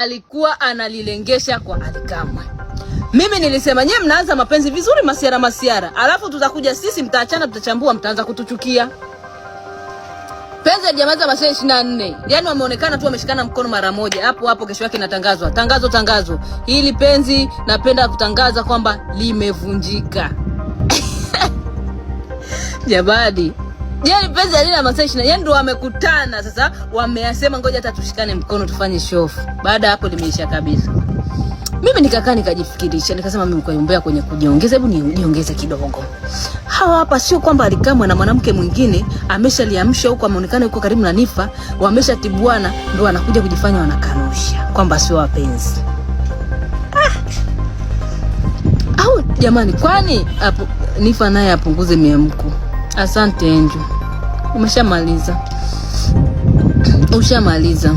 alikuwa analilengesha kwa Alikamwe. Mimi nilisema nyewe mnaanza mapenzi vizuri masiara, alafu tutakuja sisi mtaachana, tutachambua, mtaanza kutuchukia. Penzi hajamaza masaa 24. Yaani wameonekana tu wameshikana mkono mara moja. Hapo kesho yake inatangazwa. Tangazo. Hili penzi napenda kutangaza kwamba limevunjika. Jabadi. Yaani penzi halina masaa 24. Yaani ndio wamekutana sasa, wameyasema ngoja hata tushikane mkono tufanye shofu. Baada hapo limeisha kabisa. Mimi nikakaa nikajifikirisha, nikasema mimi kwa yumbea kwenye kujiongeza, hebu niongeze kidogo. Hawa hapa sio kwamba Alikamwe na mwanamke mwingine ameshaliamsha huko, ameonekana yuko karibu na Nifa, wameshatibuana, ndio anakuja kujifanya wanakanusha kwamba sio wapenzi. Au jamani, kwani Nifa naye apunguze miemko. Asante Enju. Ushamaliza.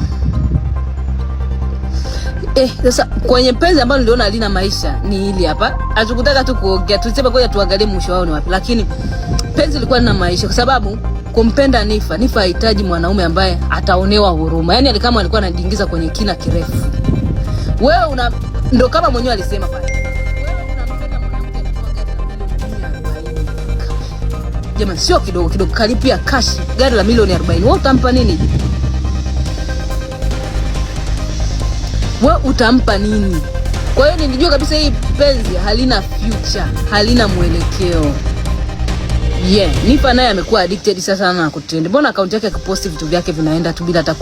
Sasa kwenye penzi ambalo niliona halina maisha ni hili hapa. Hatukutaka tu kuongea, tulisema ngoja tuangalie mwisho wao ni wapi. Lakini penzi lilikuwa lina maisha kwa sababu kumpenda Nifa hahitaji mwanaume ambaye ataonewa huruma. Yaani Alikamwe alikuwa anajiingiza kwenye kina kirefu. Wewe ndio kama mwenyewe alisema pale. Wewe unampenda mwanamke kwa gari la milioni 40. Jamani, sio kidogo kalipia cash gari la milioni 40. Wewe utampa nini? Wewe utampa nini? Kwa hiyo nilijua kabisa hii penzi halina future, halina mwelekeo. Nifa naye amekuwa addicted sasa na kutrend. Mbona account yake akiposti vitu vyake vinaenda tu bila hata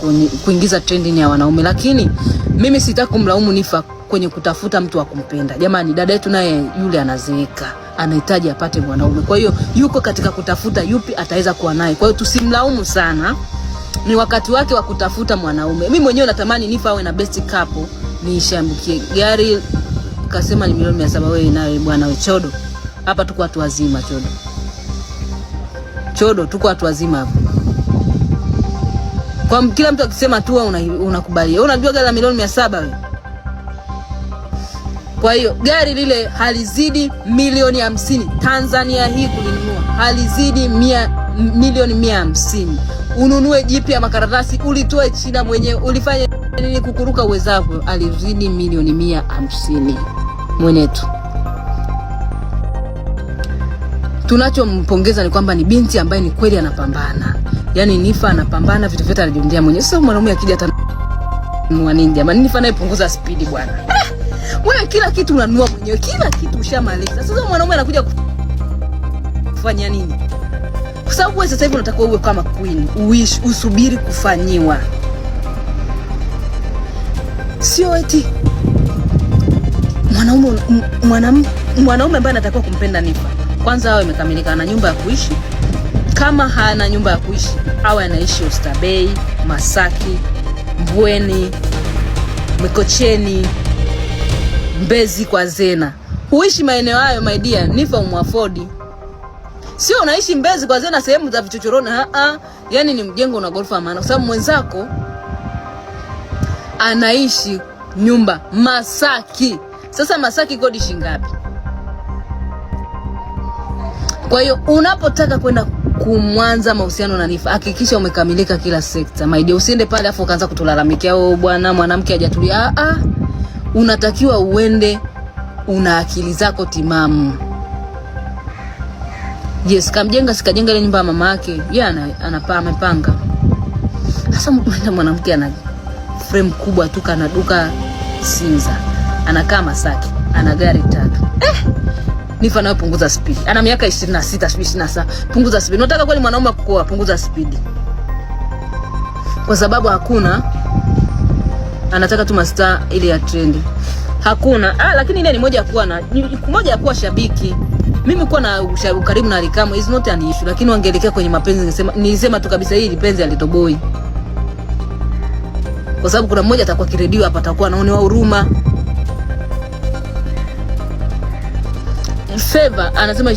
kuingiza trending ya wanaume. Lakini mimi sitaki kumlaumu Nifa kwenye kutafuta mtu wa kumpenda. Jamani, dada yetu naye yule anazeeka, anahitaji apate mwanaume. Kwa hiyo yuko katika kutafuta yupi ataweza kuwa naye. Kwa hiyo tusimlaumu sana. Ni wakati wake wa kutafuta mwanaume. Mimi mwenyewe natamani Nifa awe na best couple, niishambikie. Gari kasema ni milioni 700. Wewe nawe bwana we Chodo. Hapa tuko watu wazima Chodo tuko watu wazima hapa. Kwa kila mtu akisema tu unakubali. Wewe unajua gari la milioni 700 wewe. Kwa hiyo gari lile halizidi milioni 50 Tanzania hii kulinunua. Halizidi milioni 150. Ununue jipya makaratasi, ulitoe China mwenyewe, ulifanya nini kukuruka uwezavyo, alizidi milioni 150 mwenetu. Tunachompongeza ni kwamba ni binti ambaye ni kweli anapambana. Yaani Nifa anapambana, vitu vyote anajiundia mwenyewe. Sasa mwanaume akija atanunua nini jamani? Nifa naye punguza speed bwana. Wewe kila kitu unanunua mwenyewe, kila kitu ushamaliza. Sasa mwanaume anakuja kufanya nini? Kwa sababu wewe sasa hivi unatakiwa uwe kama queen, usubiri kufanyiwa. Sio eti mwanaume ambaye anatakiwa kumpenda Nifa, kwanza awe amekamilika, ana nyumba ya kuishi. Kama hana nyumba ya kuishi, awe anaishi Oysterbay, Masaki, Mbweni, Mikocheni, Mbezi kwa Zena. Huishi maeneo hayo my dear, Nifa umwafodi. Sio unaishi Mbezi kwa Zena sehemu za vichochoroni. Yaani ni mjengo una ghorofa maana. Kwa sababu mwenzako anaishi nyumba Masaki. Sasa Masaki kodi shingapi? Kwa hiyo unapotaka kwenda kumwanza mahusiano na Nifa, hakikisha umekamilika kila sekta. My dear, usiende pale afu ukaanza kutulalamikia bwana mwanamke hajatulia. Unatakiwa uende una akili zako timamu. Sikajenga ile nyumba ya mama yake. Yeye amepanga. Sasa mwanamke ana frame kubwa tu, kana duka Sinza. Anakaa Masaki, ana gari 3. Nifa nayo punguza speed. Ana miaka 26, 27. Punguza speed. Unataka kweli mwanaume kukoa, punguza speed. Kwa sababu hakuna, anataka tu master ile ya trend. Hakuna. Lakini ile ni moja ya kuwa shabiki. Mimi kuwa na karibu na Alikamwe is not an issue, lakini wangeelekea kwenye mapenzi nisema tu kabisa hili penzi alitoboi. Kwa sababu kuna mmoja atakuwa kiredio hapa, atakuwa anaonewa huruma. Favor anasema